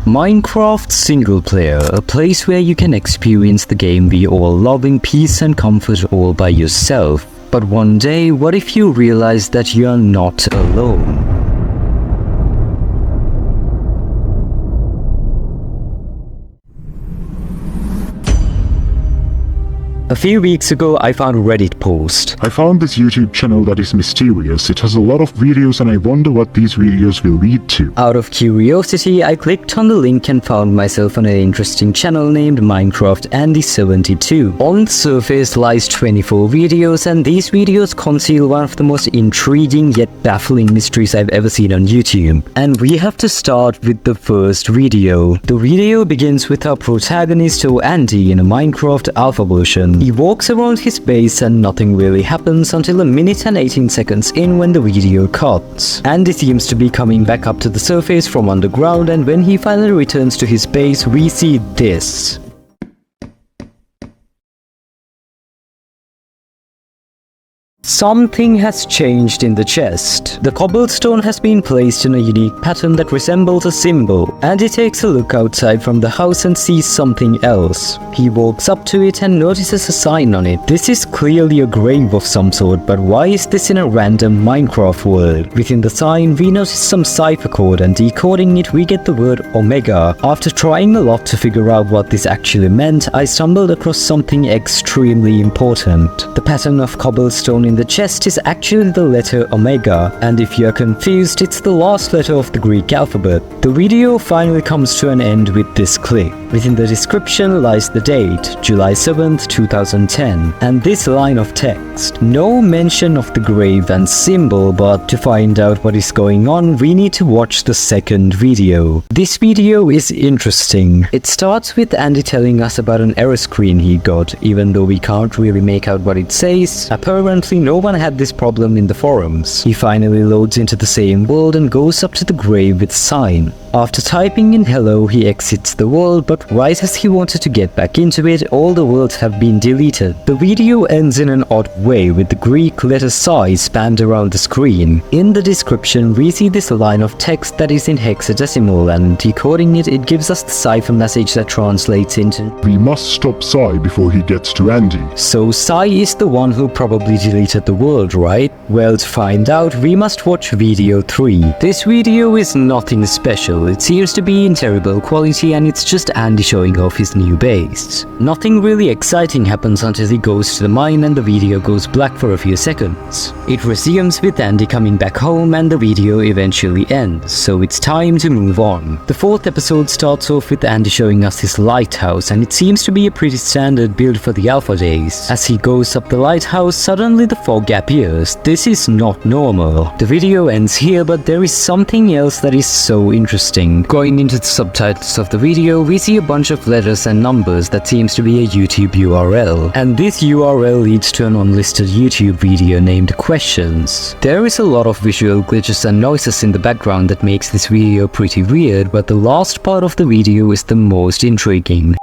Minecraft single player, a place where you can experience the game we all love in peace and comfort all by yourself. But one day, what if you realize that you are not alone? A few weeks ago, I found a Reddit post. I found this YouTube channel that is mysterious. It has a lot of videos and I wonder what these videos will lead to. Out of curiosity, I clicked on the link and found myself on an interesting channel named minecraftandy72. On the surface lies 24 videos, and these videos conceal one of the most intriguing yet baffling mysteries I've ever seen on YouTube. And we have to start with the first video. The video begins with our protagonist, Andy, in a Minecraft alpha version. He walks around his base and nothing really happens until a minute and 18 seconds in when the video cuts. Andy seems to be coming back up to the surface from underground, and when he finally returns to his base, we see this. Something has changed in the chest. The cobblestone has been placed in a unique pattern that resembles a symbol. Andy takes a look outside from the house and sees something else. He walks up to it and notices a sign on it. This is clearly a grave of some sort, but why is this in a random Minecraft world? Within the sign, we notice some cipher code, and decoding it, we get the word Omega. After trying a lot to figure out what this actually meant, I stumbled across something extremely important. The pattern of cobblestone in the chest is actually the letter Omega, and if you are confused, it's the last letter of the Greek alphabet. The video finally comes to an end with this clip. Within the description lies the date, July 7th, 2010, and this line of text. No mention of the grave and symbol, but to find out what is going on, we need to watch the second video. This video is interesting. It starts with Andy telling us about an error screen he got, even though we can't really make out what it says. Apparently no one had this problem in the forums. He finally loads into the same world and goes up to the grave with sign. After typing in hello, he exits the world, but right as he wanted to get back into it, all the worlds have been deleted. The video ends in an odd way, with the Greek letter Psi spanned around the screen. In the description, we see this line of text that is in hexadecimal, and decoding it, it gives us the cipher message that translates into "We must stop Psi before he gets to Andy." So Psi is the one who probably deleted the world, right? Well, to find out, we must watch video 3. This video is nothing special. It seems to be in terrible quality, and it's just Andy showing off his new base. Nothing really exciting happens until he goes to the mine and the video goes black for a few seconds. It resumes with Andy coming back home and the video eventually ends, so it's time to move on. The fourth episode starts off with Andy showing us his lighthouse, and it seems to be a pretty standard build for the alpha days. As he goes up the lighthouse, suddenly the fog appears. This is not normal. The video ends here, but there is something else that is so interesting. Going into the subtitles of the video, we see a bunch of letters and numbers that seems to be a YouTube URL. And this URL leads to an unlisted YouTube video named Questions. There is a lot of visual glitches and noises in the background that makes this video pretty weird, but the last part of the video is the most intriguing.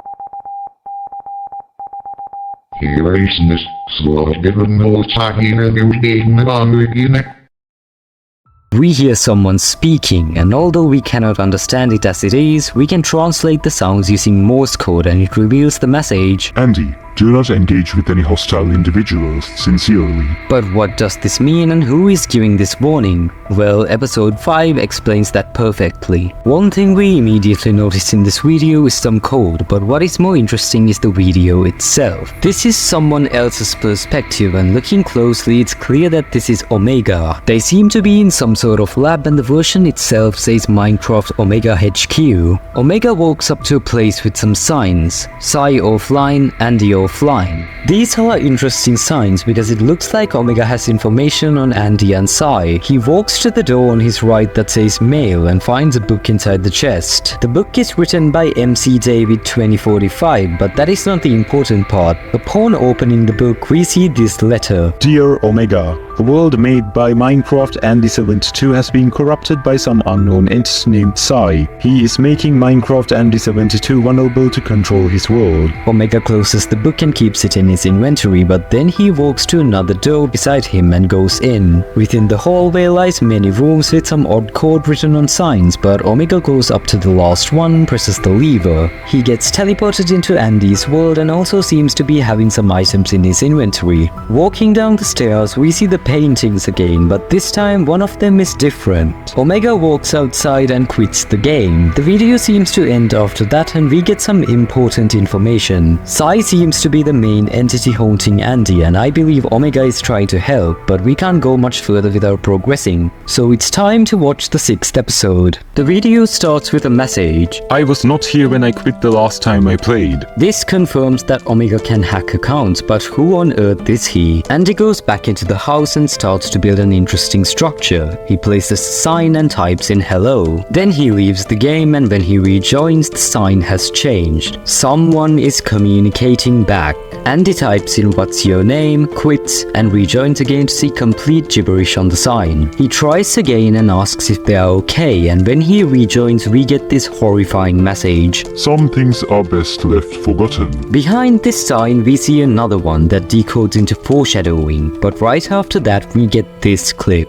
We hear someone speaking, and although we cannot understand it as it is, we can translate the sounds using Morse code, and it reveals the message, "Andy, do not engage with any hostile individuals. Sincerely." But what does this mean, and who is giving this warning? Well, episode 5 explains that perfectly. One thing we immediately notice in this video is some code, but what is more interesting is the video itself. This is someone else's perspective, and looking closely, it's clear that this is Omega. They seem to be in some sort of lab, and the version itself says Minecraft Omega HQ. Omega walks up to a place with some signs. Psi offline, Andy offline. These are interesting signs because it looks like Omega has information on Andy and Psi. He walks to the door on his right that says mail and finds a book inside the chest. The book is written by MC David 2045, but that is not the important part. Upon opening the book, we see this letter. "Dear Omega, A world made by minecraftandy72 has been corrupted by some unknown entity named Psi. He is making minecraftandy72 vulnerable to control his world. Omega closes the book and keeps it in his inventory, but then he walks to another door beside him and goes in. Within the hallway lies many rooms with some odd code written on signs, but Omega goes up to the last one, presses the lever. He gets teleported into Andy's world and also seems to be having some items in his inventory. Walking down the stairs, we see the paintings again, but this time one of them is different. Omega walks outside and quits the game. The video seems to end after that and we get some important information. Psi seems to be the main entity haunting Andy, and I believe Omega is trying to help, but we can't go much further without progressing. So it's time to watch the 6th episode. The video starts with a message. I was not here when I quit the last time I played. This confirms that Omega can hack accounts, but who on earth is he? Andy goes back into the house and starts to build an interesting structure. He places a sign and types in hello. Then he leaves the game, and when he rejoins, the sign has changed. Someone is communicating back. Andy types in what's your name, quits, and rejoins again to see complete gibberish on the sign. He tries again and asks if they are okay, and when he rejoins we get this horrifying message. Some things are best left forgotten. Behind this sign we see another one that decodes into foreshadowing, but right after that we get this clip.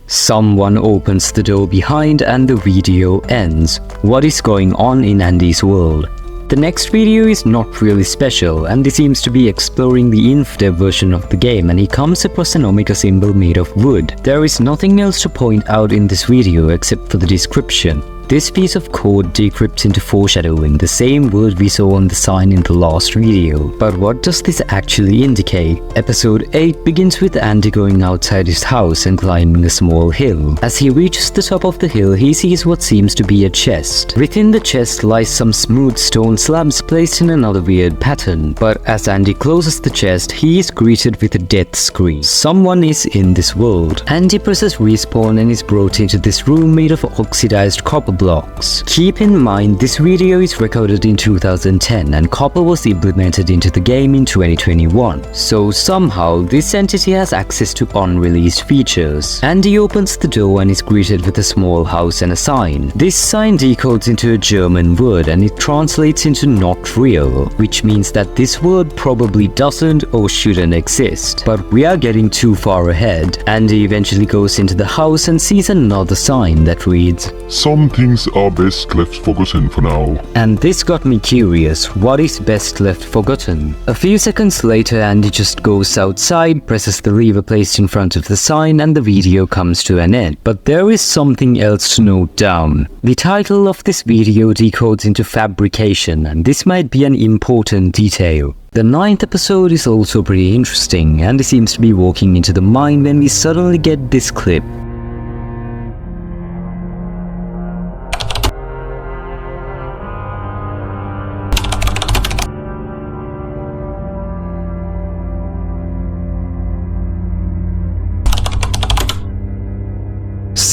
Someone opens the door behind and the video ends. What is going on in Andy's world? The next video is not really special. Andy seems to be exploring the Infdev version of the game and he comes across an Omega symbol made of wood. There is nothing else to point out in this video except for the description. This piece of code decrypts into foreshadowing, the same word we saw on the sign in the last video. But what does this actually indicate? Episode 8 begins with Andy going outside his house and climbing a small hill. As he reaches the top of the hill, he sees what seems to be a chest. Within the chest lies some smooth stone slabs placed in another weird pattern. But as Andy closes the chest, he is greeted with a death scream. Someone is in this world. Andy presses respawn and is brought into this room made of oxidized copper blocks. Keep in mind this video is recorded in 2010 and copper was implemented into the game in 2021. So somehow this entity has access to unreleased features. Andy opens the door and is greeted with a small house and a sign. This sign decodes into a German word and it translates into not real, which means that this word probably doesn't or shouldn't exist. But we are getting too far ahead. Andy eventually goes into the house and sees another sign that reads, Some things are best left forgotten for now. And this got me curious, what is best left forgotten? A few seconds later Andy just goes outside, presses the lever placed in front of the sign and the video comes to an end. But there is something else to note down. The title of this video decodes into fabrication, and this might be an important detail. The 9th episode is also pretty interesting. Andy seems to be walking into the mine when we suddenly get this clip.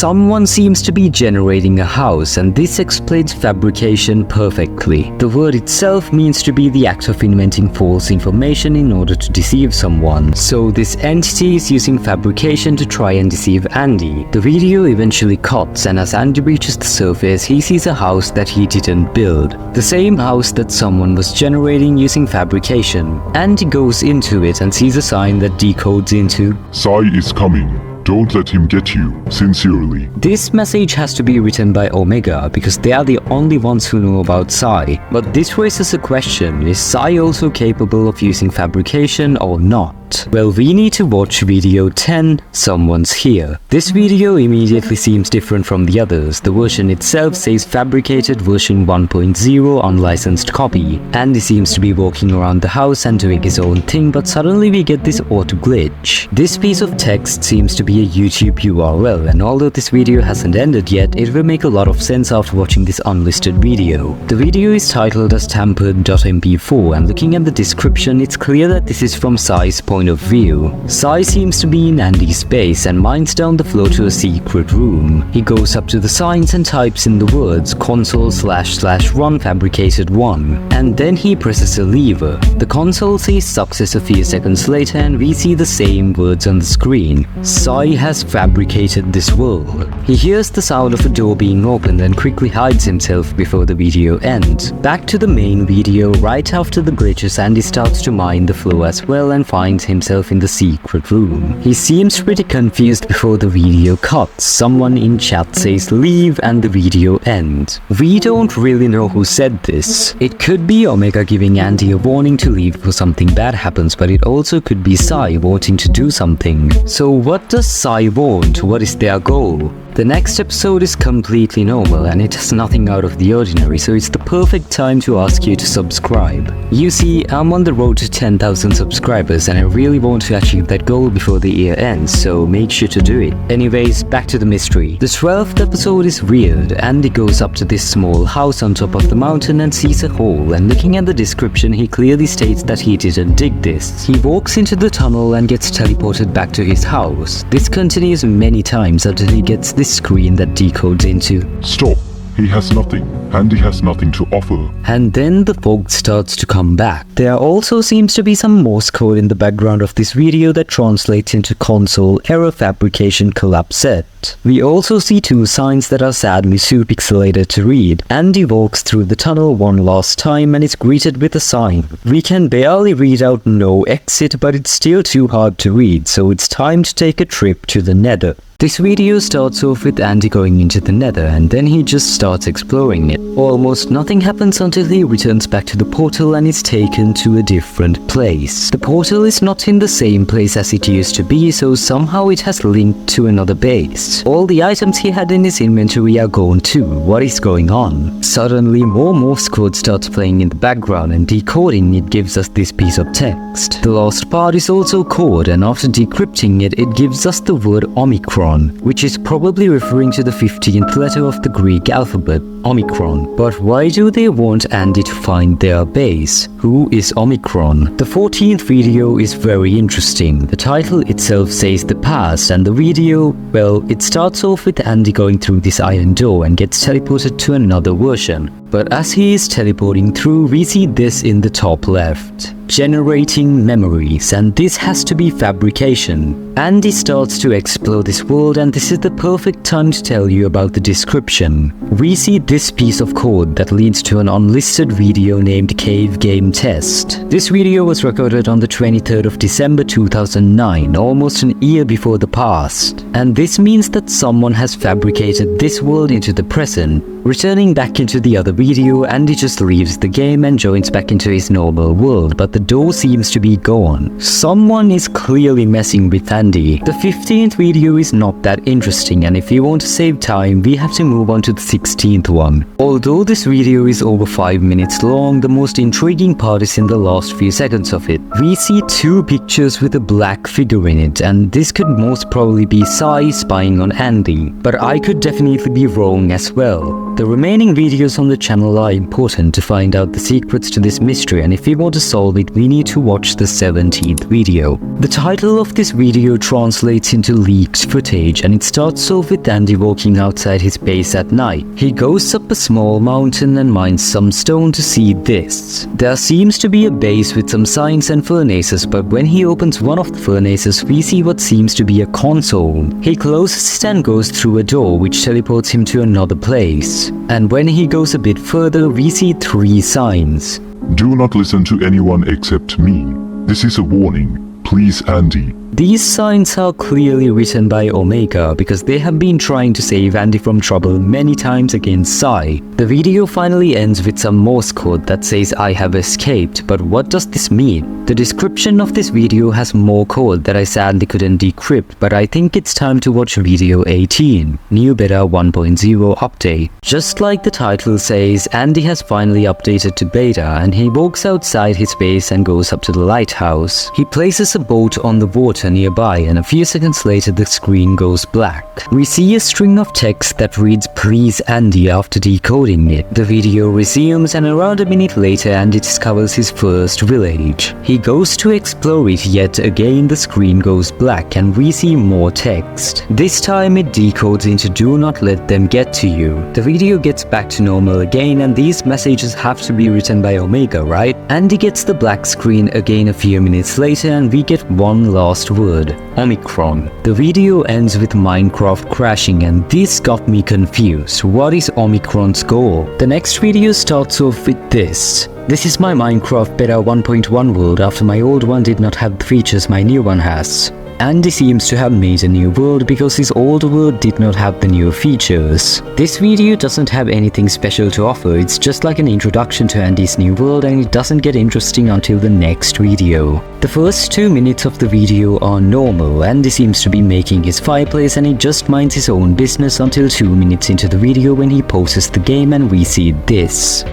Someone seems to be generating a house, and this explains fabrication perfectly. The word itself means to be the act of inventing false information in order to deceive someone. So this entity is using fabrication to try and deceive Andy. The video eventually cuts, and as Andy reaches the surface, he sees a house that he didn't build. The same house that someone was generating using fabrication. Andy goes into it and sees a sign that decodes into, Psi is coming. Don't let him get you. Sincerely. This message has to be written by Omega because they are the only ones who know about Psi. But this raises a question, is Psi also capable of using fabrication or not? Well, we need to watch video 10, Someone's Here. This video immediately seems different from the others. The version itself says Fabricated version 1.0 unlicensed copy. Andy seems to be walking around the house and doing his own thing, but suddenly we get this auto glitch. This piece of text seems to be a YouTube URL, and although this video hasn't ended yet, it will make a lot of sense after watching this unlisted video. The video is titled as tampered.mp4, and looking at the description, it's clear that this is from Psi's point point of view. Psi seems to be in Andy's base and mines down the floor to a secret room. He goes up to the signs and types in the words console//run fabricated 1, and then he presses a lever. The console says success a few seconds later and we see the same words on the screen. Psi has fabricated this world. He hears the sound of a door being opened and quickly hides himself before the video ends. Back to the main video, right after the glitches, Andy starts to mine the floor as well and finds himself in the secret room. He seems pretty confused before the video cuts. Someone in chat says leave and the video ends. We don't really know who said this. It could be Omega giving Andy a warning to leave before something bad happens, but it also could be Psi wanting to do something. So what does Psi want? What is their goal? The next episode is completely normal and it has nothing out of the ordinary, so it's the perfect time to ask you to subscribe. You see, I'm on the road to 10,000 subscribers and I really want to achieve that goal before the year ends, so make sure to do it. Anyways, back to the mystery. The 12th episode is weird. Andy goes up to this small house on top of the mountain and sees a hole, and looking at the description he clearly states that he didn't dig this. He walks into the tunnel and gets teleported back to his house. This continues many times until he gets this screen that decodes into "Stop. He has nothing. Andy has nothing to offer." And then the fog starts to come back. There also seems to be some Morse code in the background of this video that translates into console error fabrication collapse set. We also see two signs that are sadly too pixelated to read. Andy walks through the tunnel one last time and is greeted with a sign. We can barely read out no exit, but it's still too hard to read, so it's time to take a trip to the Nether. This video starts off with Andy going into the Nether and then he just starts exploring it. Almost nothing happens until he returns back to the portal and is taken to a different place. The portal is not in the same place as it used to be, so somehow it has linked to another base. All the items he had in his inventory are gone too. What is going on? Suddenly more Morse code starts playing in the background, and decoding it gives us this piece of text. The last part is also code, and after decrypting it, it gives us the word Omicron, which is probably referring to the 15th letter of the Greek alphabet, Omicron. But why do they want Andy to find their base? Who is Omicron? The 14th video is very interesting. The title itself says the past, and the video, well, it starts off with Andy going through this iron door and gets teleported to another version. But as he is teleporting through, we see this in the top left. Generating memories, and this has to be fabrication. Andy starts to explore this world, and this is the perfect time to tell you about the description. We see this piece of code that leads to an unlisted video named Cave Game Test. This video was recorded on the 23rd of December 2009, almost an year before the past. And this means that someone has fabricated this world into the present. Returning back into the other video, Andy just leaves the game and joins back into his normal world, but the door seems to be gone. Someone is clearly messing with Andy. The 15th video is not that interesting, and if you want to save time, we have to move on to the 16th one. Although this video is over 5 minutes long, the most intriguing part is in the last few seconds of it. We see two pictures with a black figure in it, and this could most probably be Psi spying on Andy, but I could definitely be wrong as well. The remaining videos on the channel are important to find out the secrets to this mystery, and if you want to solve it, we need to watch the 17th video. The title of this video translates into leaked footage, and it starts off with Andy walking outside his base at night. He goes up a small mountain and mines some stone to see this. There seems to be a base with some signs and furnaces, but when he opens one of the furnaces, we see what seems to be a console. He closes it and goes through a door which teleports him to another place. And when he goes a bit further, we see three signs. "Do not listen to anyone except me. This is a warning. Please, Andy." These signs are clearly written by Omega because they have been trying to save Andy from trouble many times against Psi. The video finally ends with some Morse code that says "I have escaped," but what does this mean? The description of this video has more code that I sadly couldn't decrypt, but I think it's time to watch video 18, New Beta 1.0 update. Just like the title says, Andy has finally updated to beta, and he walks outside his base and goes up to the lighthouse. He places a boat on the water water nearby, and a few seconds later the screen goes black. We see a string of text that reads "Please Andy" after decoding it. The video resumes, and around a minute later Andy discovers his first village. He goes to explore it, yet again the screen goes black and we see more text. This time it decodes into "Do not let them get to you." The video gets back to normal again, and these messages have to be written by Omega, right? Andy gets the black screen again a few minutes later and we get one last word: Omicron. The video ends with Minecraft crashing, and this got me confused. What is Omicron's goal? The next video starts off with this. This is my Minecraft Beta 1.1 world after my old one did not have the features my new one has. Andy seems to have made a new world because his old world did not have the new features. This video doesn't have anything special to offer, it's just like an introduction to Andy's new world, and it doesn't get interesting until the next video. The first 2 minutes of the video are normal. Andy seems to be making his fireplace and he just minds his own business until 2 minutes into the video when he pauses the game and we see this.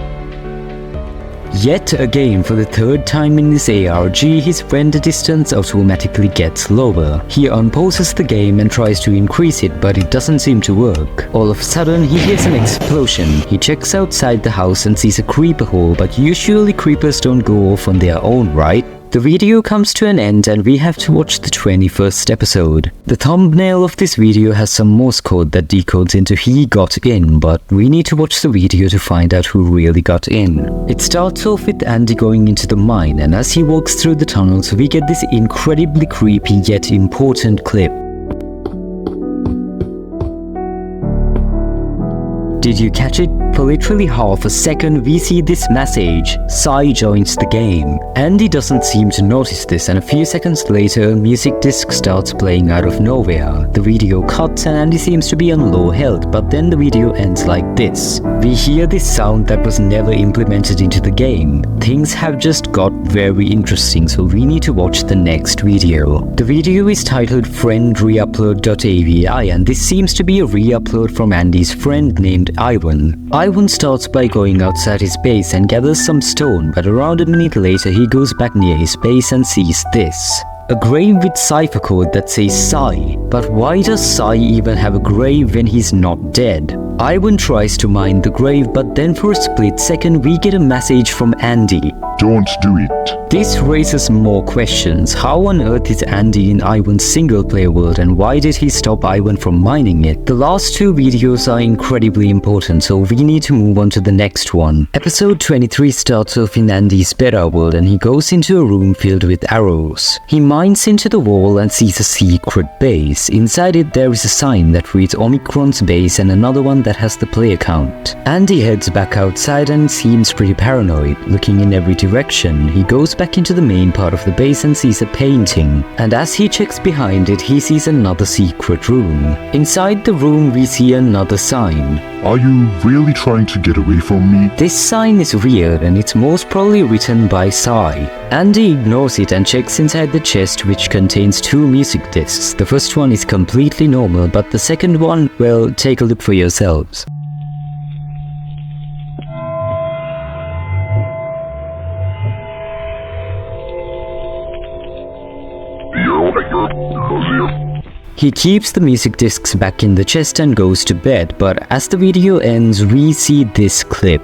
Yet again, for the third time in this ARG, his render distance automatically gets lower. He unpauses the game and tries to increase it, but it doesn't seem to work. All of a sudden, he hears an explosion. He checks outside the house and sees a creeper hole, but usually creepers don't go off on their own, right? The video comes to an end and we have to watch the 21st episode. The thumbnail of this video has some Morse code that decodes into "He got in," but we need to watch the video to find out who really got in. It starts off with Andy going into the mine, and as he walks through the tunnels we get this incredibly creepy yet important clip. Did you catch it? For literally half a second we see this message: Psi joins the game. Andy doesn't seem to notice this, and a few seconds later a music disc starts playing out of nowhere. The video cuts and Andy seems to be on low health, but then the video ends like this. We hear this sound that was never implemented into the game. Things have just got very interesting, so we need to watch the next video. The video is titled Friend Reupload.avi, and this seems to be a re-upload from Andy's friend named Ivan. Ivan starts by going outside his base and gathers some stone, but around a minute later he goes back near his base and sees this. A grave with cipher code that says Psi. But why does Psi even have a grave when he's not dead? Ivan tries to mine the grave, but then for a split second we get a message from Andy. Don't do it. This raises more questions. How on earth is Andy in Ivan's single player world, and why did he stop Ivan from mining it? The last two videos are incredibly important, so we need to move on to the next one. Episode 23 starts off in Andy's beta world and he goes into a room filled with arrows. He mines into the wall and sees a secret base. Inside it there is a sign that reads Omicron's base and another one that has the player count. Andy heads back outside and seems pretty paranoid, looking in every direction. He goes back into the main part of the base and sees a painting, and as he checks behind it he sees another secret room. Inside the room we see another sign. Are you really trying to get away from me? This sign is weird and it's most probably written by Psi. Andy ignores it and checks inside the chest, which contains 2 music discs. The first one is completely normal, but the second one, well, take a look for yourselves. He keeps the music discs back in the chest and goes to bed, but as the video ends we see this clip.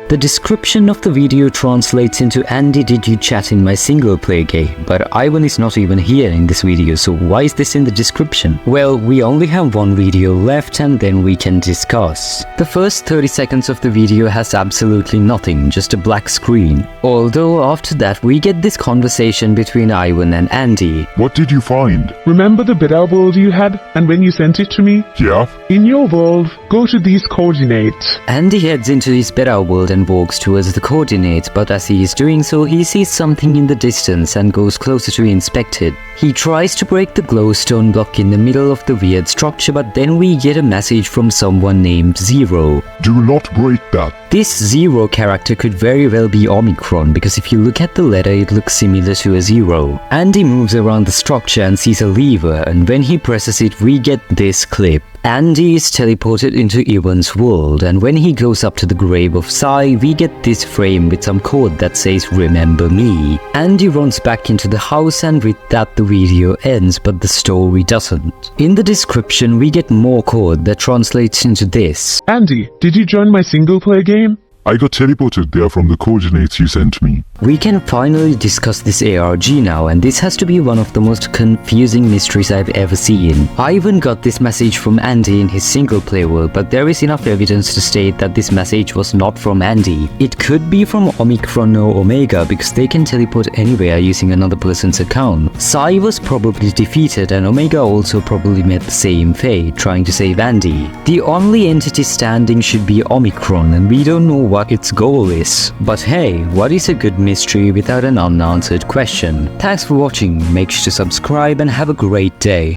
The description of the video translates into Andy, did you chat in my single player game? But Ivan is not even here in this video, so why is this in the description? Well, we only have one video left and then we can discuss. The first 30 seconds of the video has absolutely nothing, just a black screen. Although after that we get this conversation between Ivan and Andy. What did you find? Remember the beta world you had and when you sent it to me? Yeah? In your world, go to these coordinates. Andy heads into his beta world and walks towards the coordinates, but as he is doing so he sees something in the distance and goes closer to inspect it. He tries to break the glowstone block in the middle of the weird structure, but then we get a message from someone named Zero. Do not break that. This Zero character could very well be Omicron, because if you look at the letter it looks similar to a zero. Andy moves around the structure and sees a lever, and when he presses it we get this clip. Andy is teleported into Ivan's world, and when he goes up to the grave of Psi, we get this frame with some code that says "Remember me." Andy runs back into the house, and with that the video ends, but the story doesn't. In the description we get more code that translates into this. Andy, did you join my single player game? I got teleported there from the coordinates you sent me. We can finally discuss this ARG now, and this has to be one of the most confusing mysteries I've ever seen. I even got this message from Andy in his single player world, but there is enough evidence to state that this message was not from Andy. It could be from Omicron or Omega because they can teleport anywhere using another person's account. Psi was probably defeated, and Omega also probably met the same fate, trying to save Andy. The only entity standing should be Omicron, and we don't know what its goal is. But hey, what is a good mystery without an unanswered question? Thanks for watching, make sure to subscribe and have a great day.